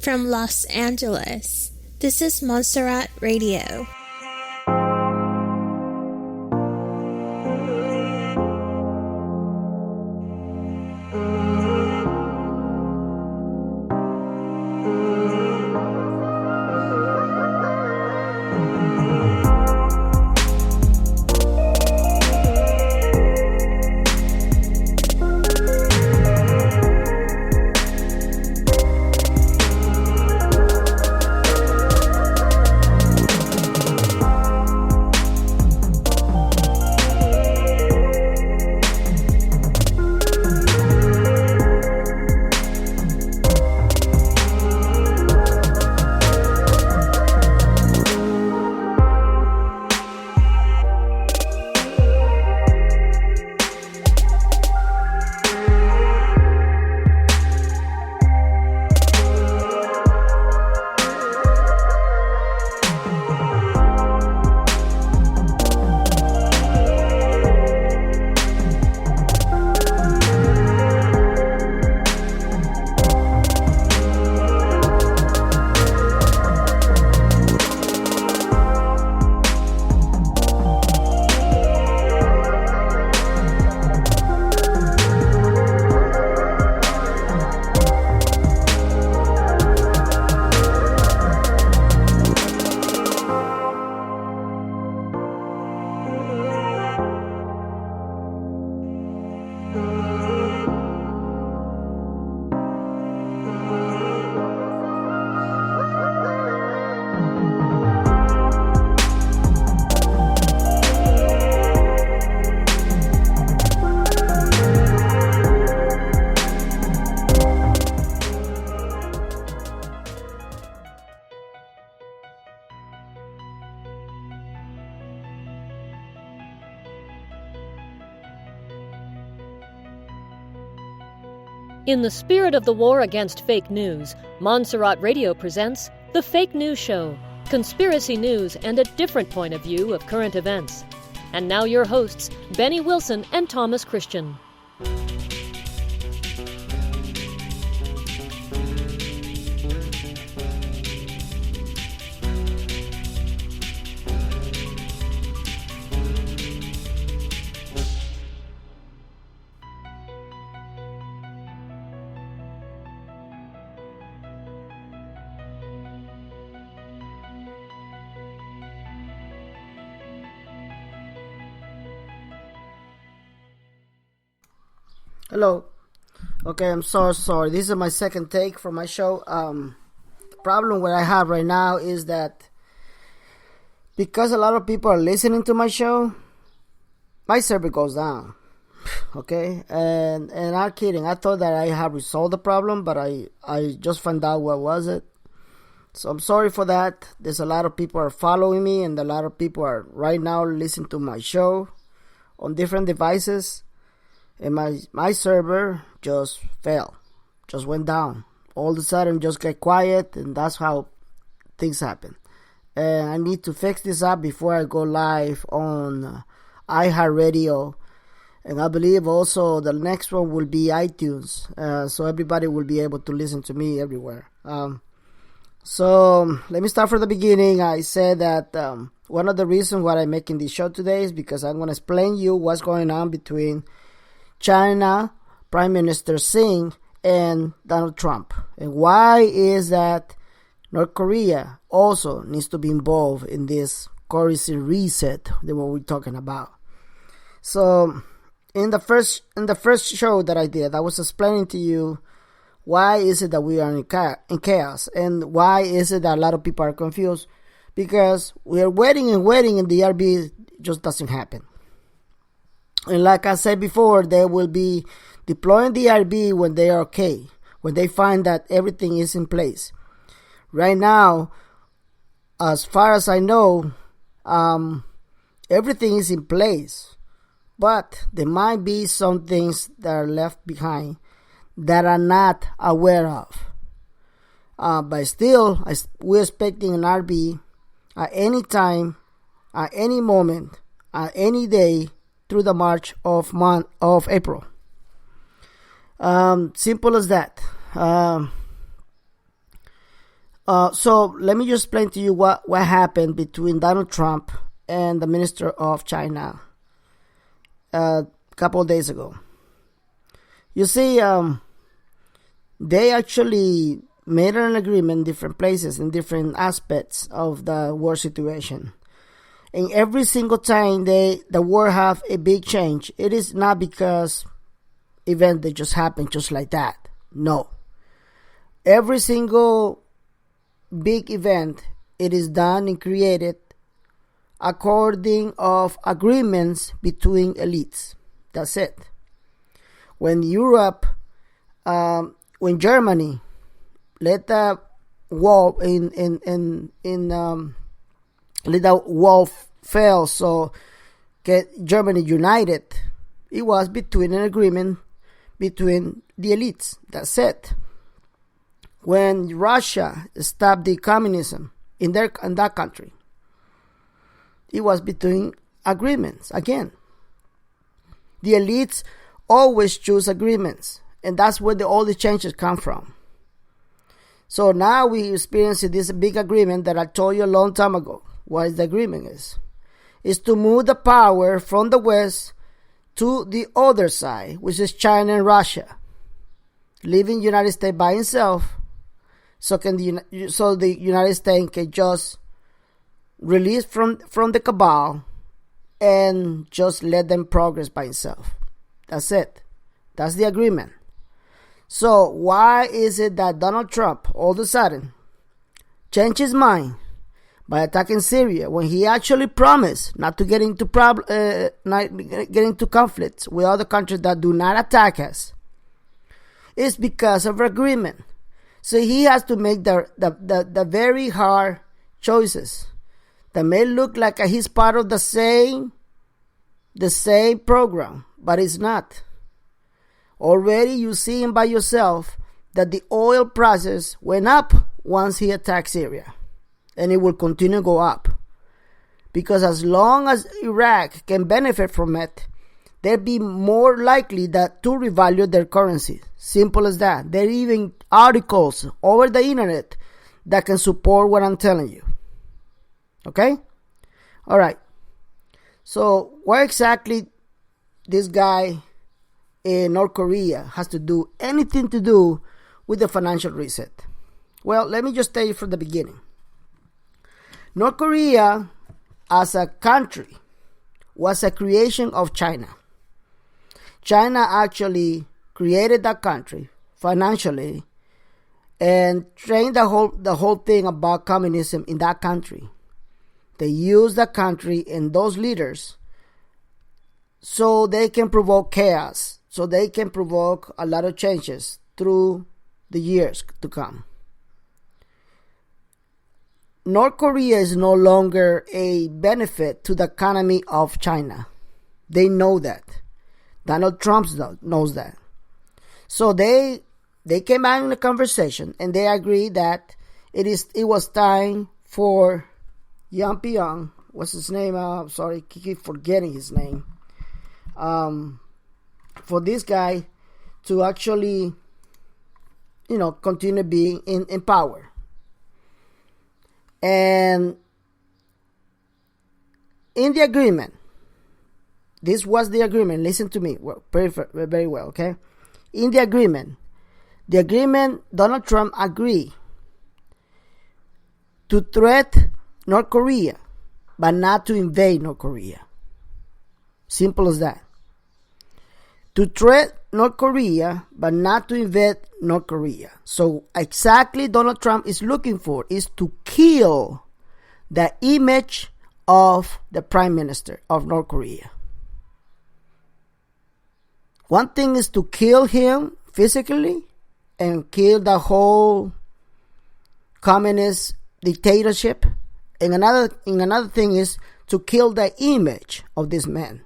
From Los Angeles, this is Montserrat Radio. In the spirit of the war against fake news, Montserrat Radio presents The Fake News Show, conspiracy news and a different point of view of current events. And now your hosts, Benny Wilson and Thomas Christian. Hello. Okay, I'm so sorry. This is my second take for my show. The problem what I have right now is that because a lot of people are listening to my show, my server goes down. Okay, and I'm not kidding. I thought that I have resolved the problem, but I just found out what was it. So I'm sorry for that. There's a lot of people are following me, and a lot of people are right now listening to my show on different devices. And my server just fell, just went down. All of a sudden, just get quiet, and that's how things happen. And I need to fix this up before I go live on iHeartRadio. And I believe also the next one will be iTunes, so everybody will be able to listen to me everywhere. So let me start from the beginning. I said that one of the reasons why I'm making this show today is because I'm going to explain you what's going on between China, Prime Minister Xi, and Donald Trump. And why is that North Korea also needs to be involved in this currency reset that what we're talking about. So in the first show that I did, I was explaining to you why is it that we are in chaos, and why is it that a lot of people are confused, because we are waiting and the RB just doesn't happen. And like I said before, they will be deploying the RB when they are okay, when they find that everything is in place. Right now, as far as I know, everything is in place. But there might be some things that are left behind that I'm not aware of. But still, we're expecting an RB at any time, at any moment, at any day, through the March of April. Simple as that. So let me just explain to you what happened between Donald Trump and the Minister of China a couple of days ago. You see, they actually made an agreement in different places, in different aspects of the war situation. And every single time the war have a big change, it is not because event that just happened just like that. No. Every single big event, it is done and created according of agreements between elites. That's it. When Europe, when Germany let the wall let the wall fail, so get Germany united, it was between an agreement between the elites. That's it. When Russia stopped the communism in that country, it was between agreements again. The elites always choose agreements, and that's where all the changes come from. So now we experience this big agreement that I told you a long time ago. What the agreement is? Is to move the power from the West to the other side, which is China and Russia, leaving the United States by itself, so the United States can just release from the cabal and just let them progress by itself. That's it. That's the agreement. So why is it that Donald Trump all of a sudden changed his mind by attacking Syria when he actually promised not to get into conflicts with other countries that do not attack us? It's because of agreement. So he has to make the very hard choices that may look like he's part of the same program, but it's not. Already you see him by yourself that the oil prices went up once he attacked Syria, and it will continue to go up, because as long as Iraq can benefit from it, they'll be more likely to revalue their currency. Simple as that. There are even articles over the internet that can support what I'm telling you. Okay? All right. So what exactly this guy in North Korea has to do anything to do with the financial reset? Well, let me just tell you from the beginning. North Korea as a country was a creation of China. China actually created that country financially and trained the whole thing about communism in that country. They use the country and those leaders so they can provoke chaos, so they can provoke a lot of changes through the years to come. North Korea is no longer a benefit to the economy of China. They know that. Donald Trump knows that. So they came out in a conversation and they agreed that it was time for Yang Pyong, what's his name? Sorry, I keep forgetting his name. For this guy to actually, continue being in power. And in the agreement, this was the agreement. Listen to me very well, okay? In the agreement, Donald Trump agreed to threat North Korea, but not to invade North Korea. Simple as that. To threat North Korea, but not to invade North Korea. So exactly Donald Trump is looking for is to kill the image of the Prime Minister of North Korea. One thing is to kill him physically and kill the whole communist dictatorship. And another thing is to kill the image of this man.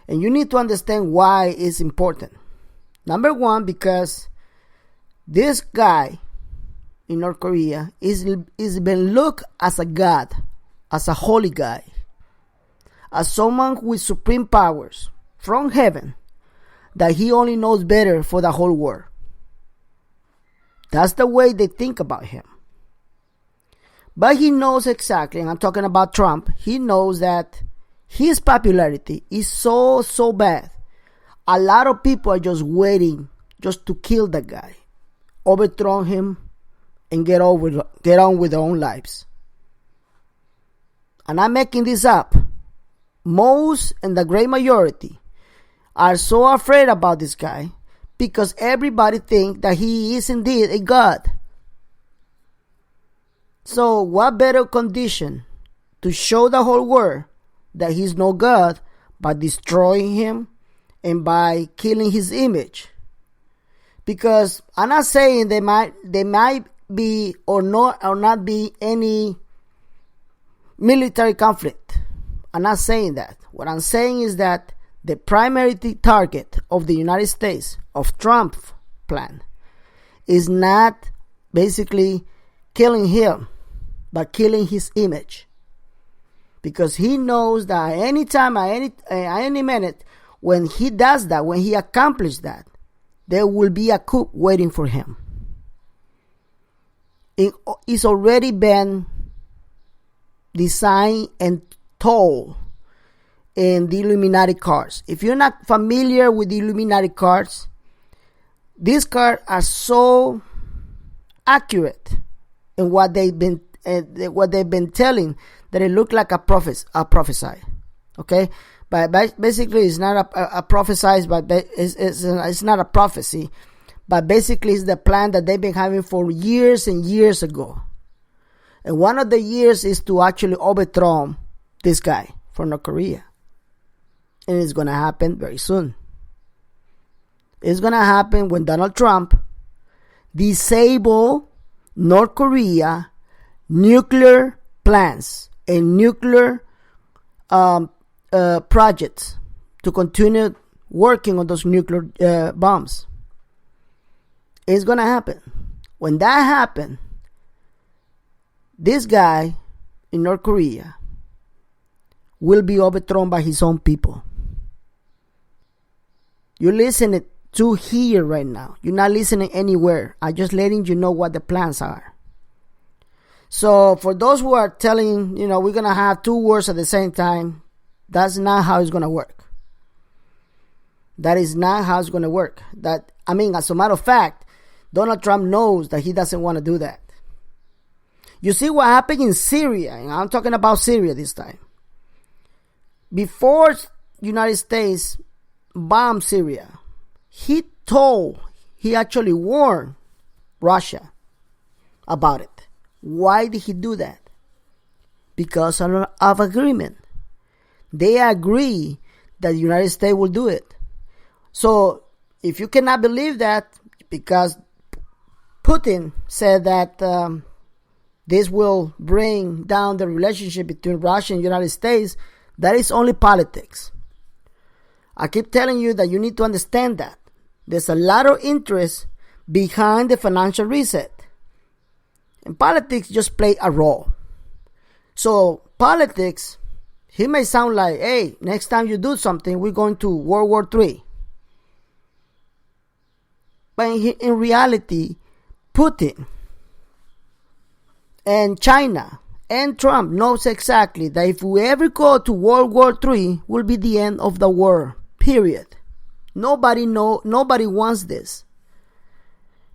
And you need to understand why it's important. Number one, because this guy in North Korea is been looked as a god, as a holy guy, as someone with supreme powers from heaven, that he only knows better for the whole world. That's the way they think about him. But he knows exactly, and I'm talking about Trump, he knows that his popularity is so bad. A lot of people are just waiting just to kill the guy, overthrow him, and get on with their own lives. And I'm making this up. Most and the great majority are so afraid about this guy because everybody thinks that he is indeed a god. So what better condition to show the whole world that he's no god by destroying him and by killing his image? Because I'm not saying there might be or not be any military conflict. I'm not saying that. What I'm saying is that the primary target of the United States, of Trump's plan, is not basically killing him, but killing his image. Because he knows that any time, at any minute, when he does that, when he accomplishes that, there will be a coup waiting for him. It's already been designed and told in the Illuminati cards. If you're not familiar with the Illuminati cards, these cards are so accurate in what they've been telling that it looked like a prophesy. Okay, but basically it's not a prophesize, but it's not a prophecy. But basically it's the plan that they've been having for years and years ago. And one of the years is to actually overthrow this guy from North Korea. And it's going to happen very soon. It's going to happen when Donald Trump disable North Korea nuclear plans and nuclear projects to continue working on those nuclear bombs. It's going to happen. When that happens, this guy in North Korea will be overthrown by his own people. You're listening to here right now. You're not listening anywhere. I'm just letting you know what the plans are. So for those who are telling, we're going to have two wars at the same time, that's not how it's going to work. That is not how it's going to work. As a matter of fact, Donald Trump knows that he doesn't want to do that. You see what happened in Syria, and I'm talking about Syria this time. Before United States bombed Syria, he actually warned Russia about it. Why did he do that? Because of agreement. They agree that the United States will do it. So if you cannot believe that, because Putin said that this will bring down the relationship between Russia and the United States, that is only politics. I keep telling you that you need to understand that. There's a lot of interest behind the financial reset. And politics just play a role. So politics, he may sound like, hey, next time you do something, we're going to World War III. But in reality, Putin and China and Trump knows exactly that if we ever go to World War III, will be the end of the world. Period. Nobody wants this.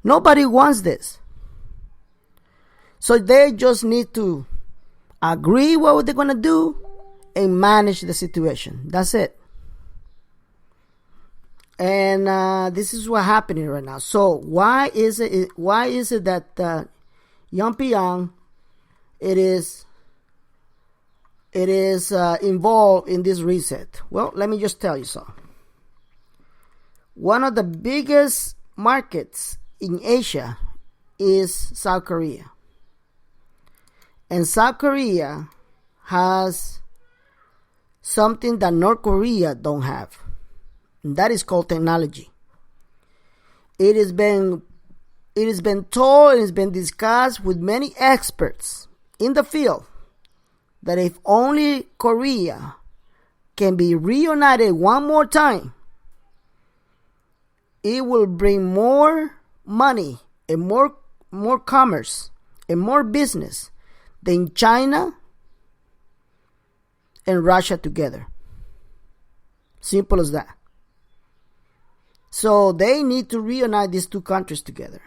Nobody wants this. So they just need to agree what they're going to do and manage the situation. That's it. And this is what's happening right now. So why is it that Pyongyang it is involved in this reset? Well, let me just tell you so. One of the biggest markets in Asia is South Korea. And South Korea has something that North Korea don't have. And that is called technology. It has been told and it's been discussed with many experts in the field that if only Korea can be reunited one more time, it will bring more money and more commerce and more business than China and Russia together. Simple as that. So they need to reunite these two countries together.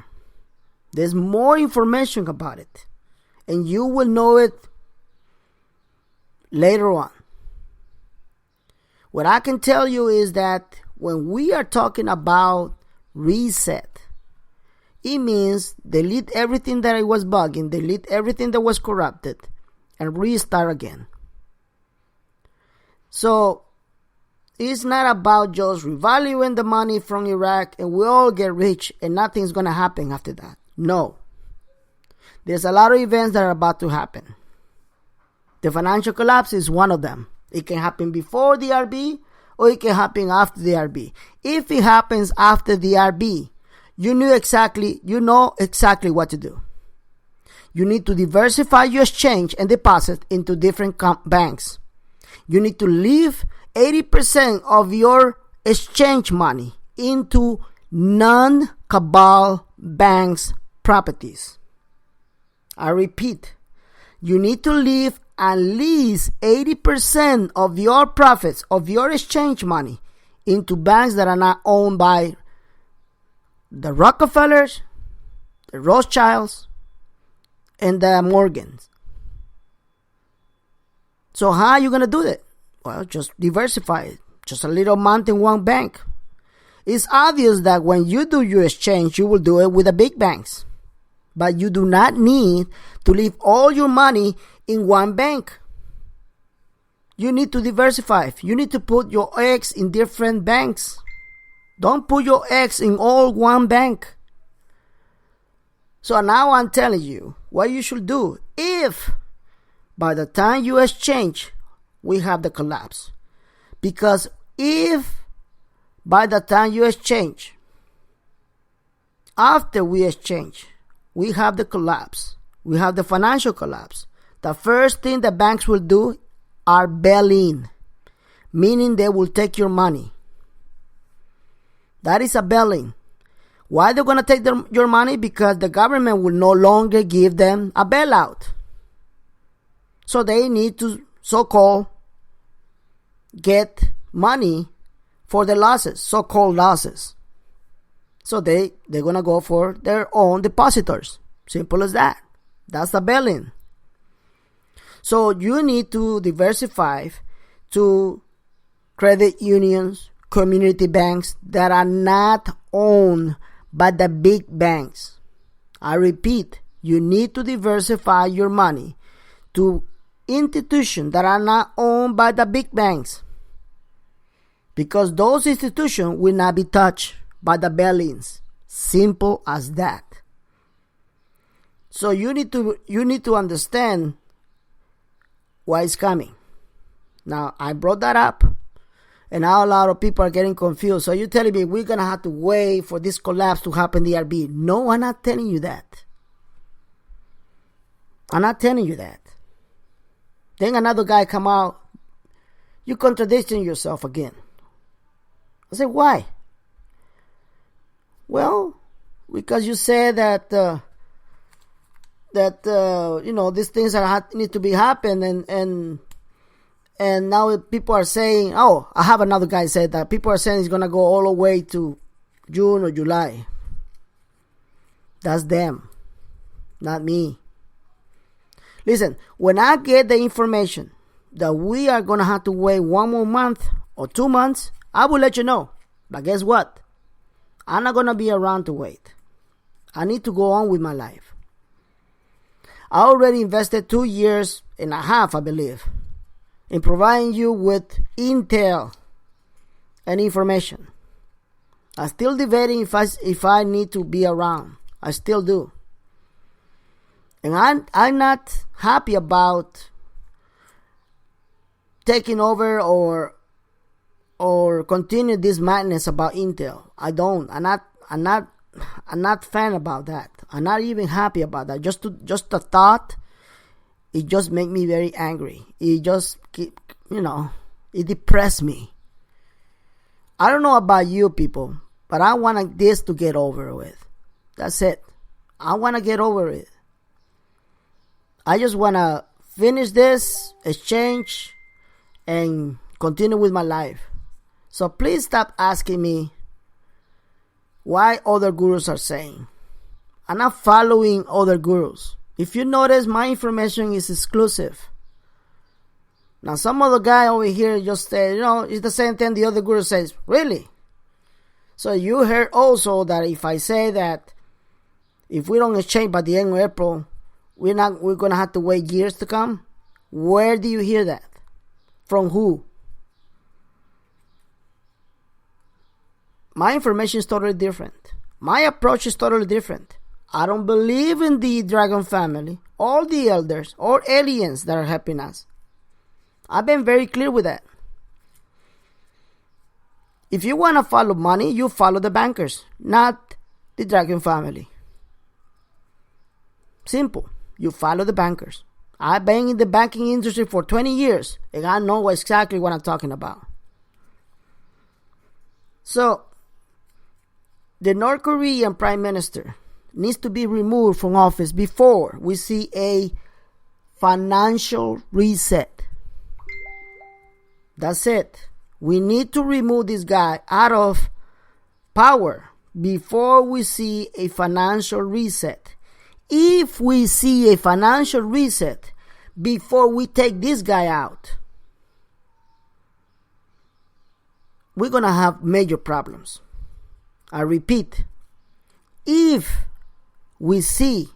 There's more information about it, and you will know it later on. What I can tell you is that when we are talking about reset, it means delete everything that was bugging, delete everything that was corrupted, and restart again. So it's not about just revaluing the money from Iraq and we all get rich and nothing's going to happen after that. No. There's a lot of events that are about to happen. The financial collapse is one of them. It can happen before the RB or it can happen after the RB. If it happens after the RB, you know exactly what to do. You need to diversify your exchange and deposit into different banks. You need to leave 80% of your exchange money into non-cabal banks' properties. I repeat, you need to leave at least 80% of your profits, of your exchange money, into banks that are not owned by the Rockefellers, the Rothschilds, and the Morgans. So how are you going to do that? Well, just diversify it. Just a little amount in one bank. It's obvious that when you do your exchange, you will do it with the big banks. But you do not need to leave all your money in one bank. You need to diversify. You need to put your eggs in different banks. Don't put your eggs in all one bank. So now I'm telling you what you should do if by the time you exchange, we have the collapse. Because if by the time you exchange, after we exchange, we have the collapse, we have the financial collapse, the first thing the banks will do are bail in, meaning they will take your money. That is a bail-in. Why they're going to take your money? Because the government will no longer give them a bailout. So they need to so-called get money for the losses, so-called losses. So they're going to go for their own depositors. Simple as that. That's the bail-in. So you need to diversify to credit unions, community banks that are not owned by the big banks. I repeat, you need to diversify your money to institutions that are not owned by the big banks, because those institutions will not be touched by the bail-ins. Simple as that. So you need to understand what is coming. Now, I brought that up, and now a lot of people are getting confused. So you're telling me we're going to have to wait for this collapse to happen in the RB. No, I'm not telling you that. I'm not telling you that. Then another guy come out, you contradicting yourself again. I said, why? Well, because you said that these things need to be happen, and now people are saying, oh, I have another guy said that people are saying it's gonna go all the way to June or July. That's them, not me. Listen, when I get the information that we are gonna have to wait 1 more month or 2 months, I will let you know. But guess what? I'm not gonna be around to wait. I need to go on with my life. I already invested 2.5 years, I believe, in providing you with intel and information. I'm still debating if I need to be around. I still do. And I'm not happy about taking over or continue this madness about intel. I don't. I'm not fan about that. I'm not even happy about that. Just the thought, it just make me very angry. It just it depressed me. I don't know about you people, but I want this to get over with. That's it. I want to get over it. I just want to finish this exchange and continue with my life. So please stop asking me why other gurus are saying. I'm not following other gurus. If you notice, my information is exclusive. Now, some other guy over here just said, it's the same thing the other guru says. Really? So you heard also that if I say that if we don't exchange by the end of April, we're going to have to wait years to come? Where do you hear that? From who? My information is totally different. My approach is totally different. I don't believe in the dragon family, or the elders, or aliens that are helping us. I've been very clear with that. If you want to follow money, you follow the bankers, not the dragon family. Simple. You follow the bankers. I've been in the banking industry for 20 years, and I know exactly what I'm talking about. So, the North Korean Prime Minister needs to be removed from office before we see a financial reset. That's it. We need to remove this guy out of power before we see a financial reset. If we see a financial reset before we take this guy out, we're going to have major problems. I repeat, if we see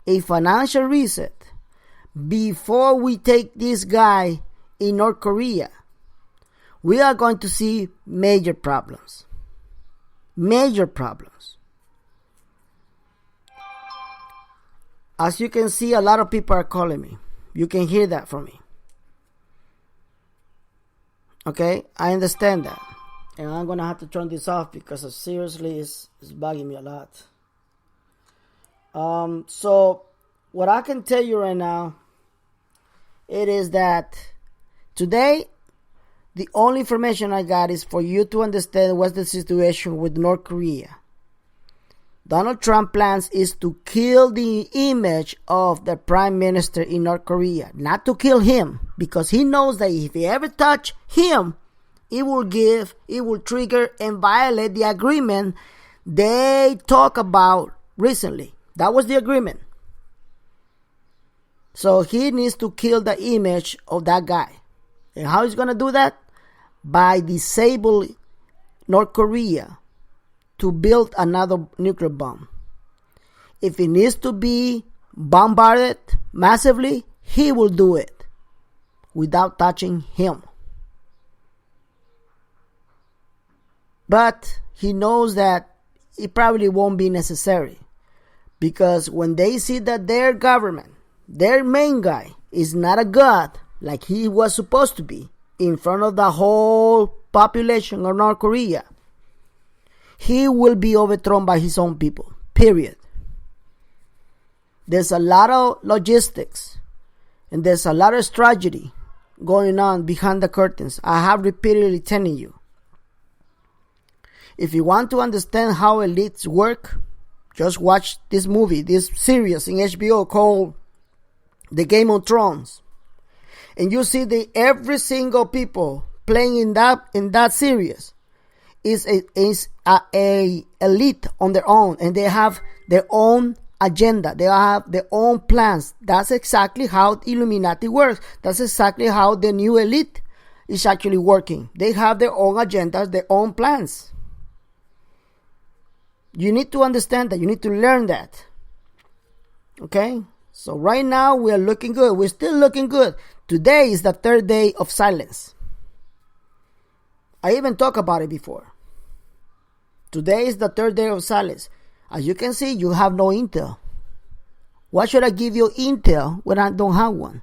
a financial reset before we take this guy in North Korea, we are going to see major problems. Major problems. As you can see, a lot of people are calling me. You can hear that from me. Okay? I understand that. And I'm going to have to turn this off because seriously, it's bugging me a lot. So, what I can tell you right now, it is that today, the only information I got is for you to understand what's the situation with North Korea. Donald Trump plans is to kill the image of the prime minister in North Korea. Not to kill him, because he knows that if he ever touch him, it will trigger and violate the agreement they talked about recently. That was the agreement. So he needs to kill the image of that guy. And how he's going to do that? By disabling North Korea to build another nuclear bomb. If it needs to be bombarded massively, he will do it without touching him. But he knows that it probably won't be necessary, because when they see that their government, their main guy, is not a god like he was supposed to be in front of the whole population of North Korea, he will be overthrown by his own people, period. There's a lot of logistics and there's a lot of strategy going on behind the curtains. I have repeatedly telling you. If you want to understand how elites work, just watch this movie, this series in HBO called The Game of Thrones. And you see every single people playing in that series is a elite on their own, and they have their own agenda. They have their own plans. That's exactly how Illuminati works. That's exactly how the new elite is actually working. They have their own agendas, their own plans. You need to understand that. You need to learn that. Okay? So right now we are looking good. We're still looking good. Today is the third day of silence. I even talked about it before. Today is the third day of silence. As you can see, you have no intel. Why should I give you intel when I don't have one?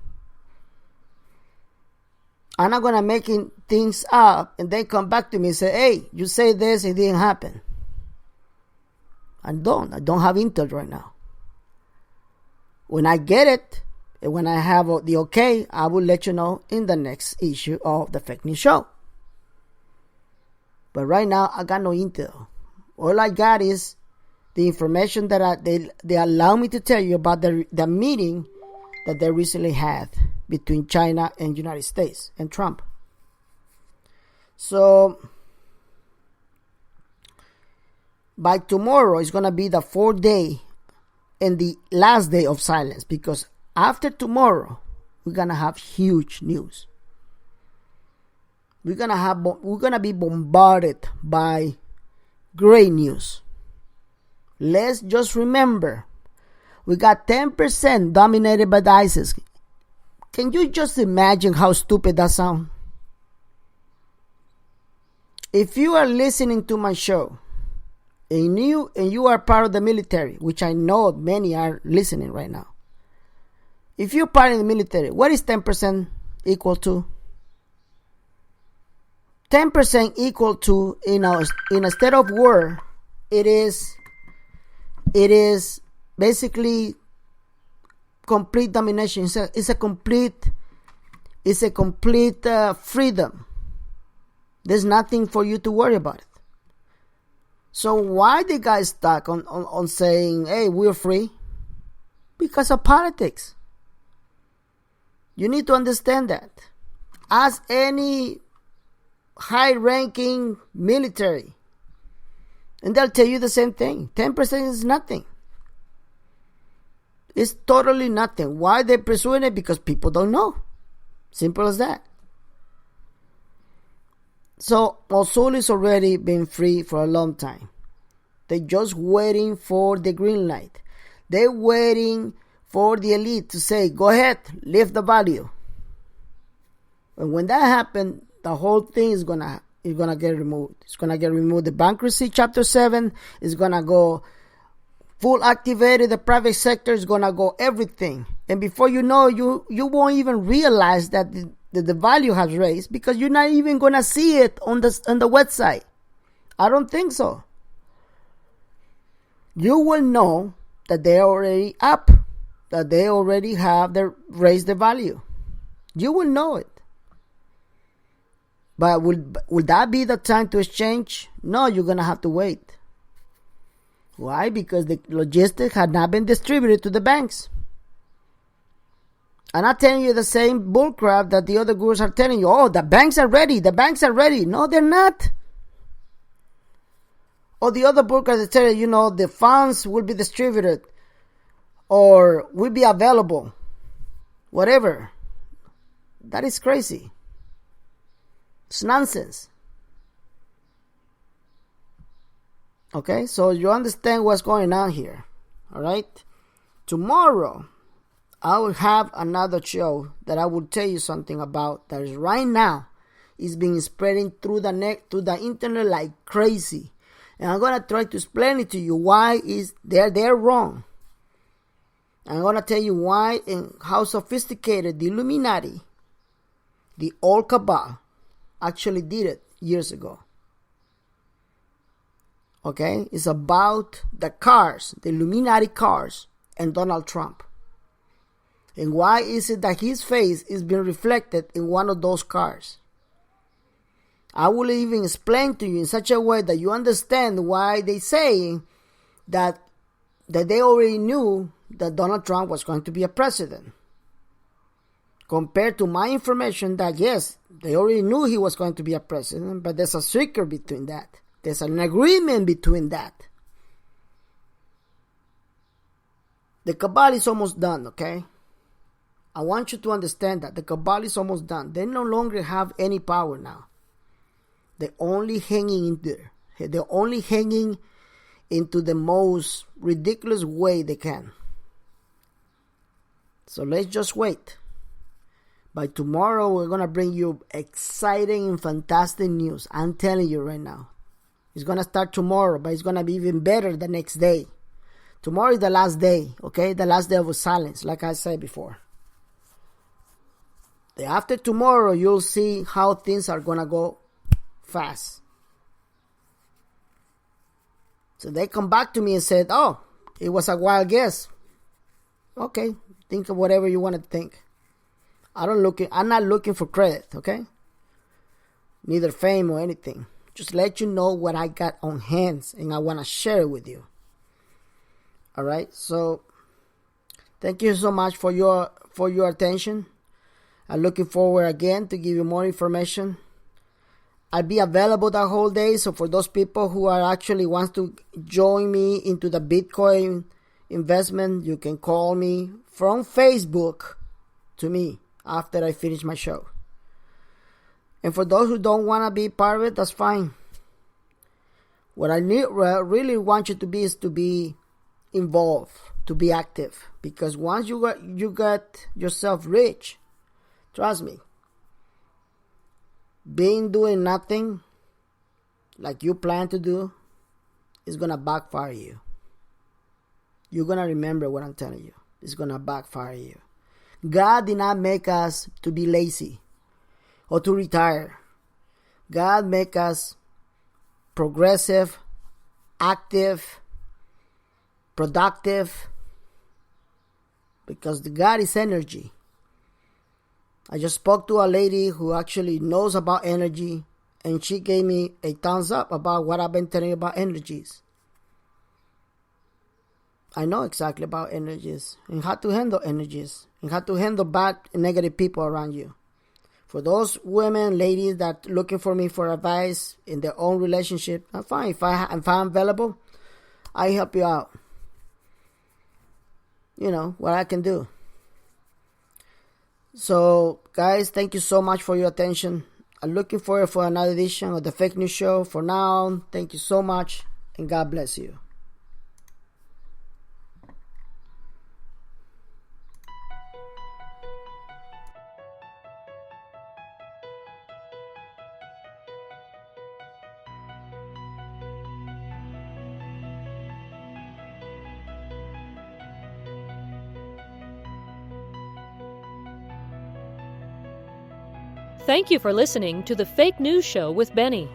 I'm not going to make things up and then come back to me and say, hey, you say this, it didn't happen. I don't have intel right now. When I get it, and when I have the okay, I will let you know in the next issue of the Fake News Show. But right now, I got no intel. All I got is the information that they allow me to tell you about the meeting that they recently had between China and United States and Trump. So by tomorrow is going to be the 4th day and the last day of silence, because after tomorrow we're going to have huge news. We're going to be bombarded by great news. Let's just remember, we got 10% dominated by the ISIS. Can you just imagine how stupid that sounds? If you are listening to my show and you are part of the military, which I know many are listening right now. If you're part of the military, what is 10% equal to? 10% equal to, in a state of war, it is basically complete domination. It's a complete freedom. There's nothing for you to worry about it. So why the guys stuck on saying, hey, we're free? Because of politics. You need to understand that. Ask any high-ranking military, and they'll tell you the same thing. 10% is nothing. It's totally nothing. Why they pursuing it? Because people don't know. Simple as that. So Mosul is already been free for a long time. They're just waiting for the green light. They're waiting for the elite to say, go ahead, lift the value. And when that happens, the whole thing is gonna get removed. It's gonna get removed. The bankruptcy, Chapter 7 is gonna go full activated. The private sector is gonna go everything. And before you know, you won't even realize that the value has raised, because you're not even gonna see it on the website. I don't think so. You will know that they're already up, that they already have raised the value. You will know it. But will that be the time to exchange? No, you're going to have to wait. Why? Because the logistics had not been distributed to the banks. I'm not telling you the same bullcrap that the other gurus are telling you. Oh, the banks are ready. The banks are ready. No, they're not. Or the other bullcrap that tell you, the funds will be distributed or will be available. Whatever. That is crazy. It's nonsense. Okay, so you understand what's going on here. All right. Tomorrow, I will have another show that I will tell you something about that is right now is being spreading through the internet like crazy, and I'm gonna try to explain it to you why is they're wrong. I'm gonna tell you why and how sophisticated the Illuminati, the old cabal, actually did it years ago. Okay, it's about the cars, the Illuminati cars, and Donald Trump. And why is it that his face is being reflected in one of those cars? I will even explain to you in such a way that you understand why they say that they already knew that Donald Trump was going to be a president. Compared to my information that yes, they already knew he was going to be a president, but there's a secret between that. There's an agreement between that. The cabal is almost done, okay? I want you to understand that the cabal is almost done. They no longer have any power now. They're only hanging in there. They're only hanging into the most ridiculous way they can. So let's just wait. By tomorrow, we're going to bring you exciting and fantastic news. I'm telling you right now. It's going to start tomorrow, but it's going to be even better the next day. Tomorrow is the last day, okay? The last day of silence, like I said before. After tomorrow, you'll see how things are going to go fast. So they come back to me and said, oh, it was a wild guess. Okay, think of whatever you want to think. I'm not looking for credit, okay? Neither fame or anything. Just let you know what I got on hands, and I want to share it with you. All right, so thank you so much for for your attention. I'm looking forward again to give you more information. I'll be available that whole day, so for those people who are actually wants to join me into the Bitcoin investment, you can call me from Facebook to me after I finish my show. And for those who don't want to be part of it, that's fine. What I really want you to be is to be involved, to be active. Because once you get yourself rich, trust me, doing nothing like you plan to do is going to backfire you. You're going to remember what I'm telling you. It's going to backfire you. God did not make us to be lazy or to retire. God made us progressive, active, productive, because the God is energy. I just spoke to a lady who actually knows about energy, and she gave me a thumbs up about what I've been telling you about energies. I know exactly about energies and how to handle energies and how to handle bad and negative people around you. For those women, ladies that looking for me for advice in their own relationship, I'm fine. If I'm available, I help you out. You know what I can do. So, guys, thank you so much for your attention. I'm looking forward for another edition of the Fake News Show. For now, thank you so much, and God bless you. Thank you for listening to the Fake News Show with Benny.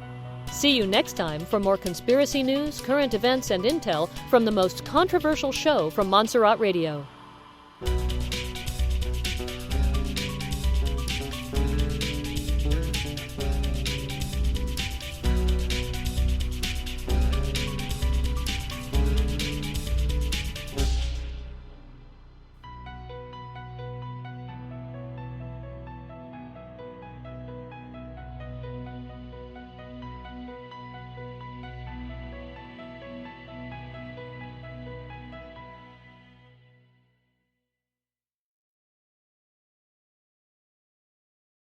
See you next time for more conspiracy news, current events, and intel from the most controversial show from Montserrat Radio.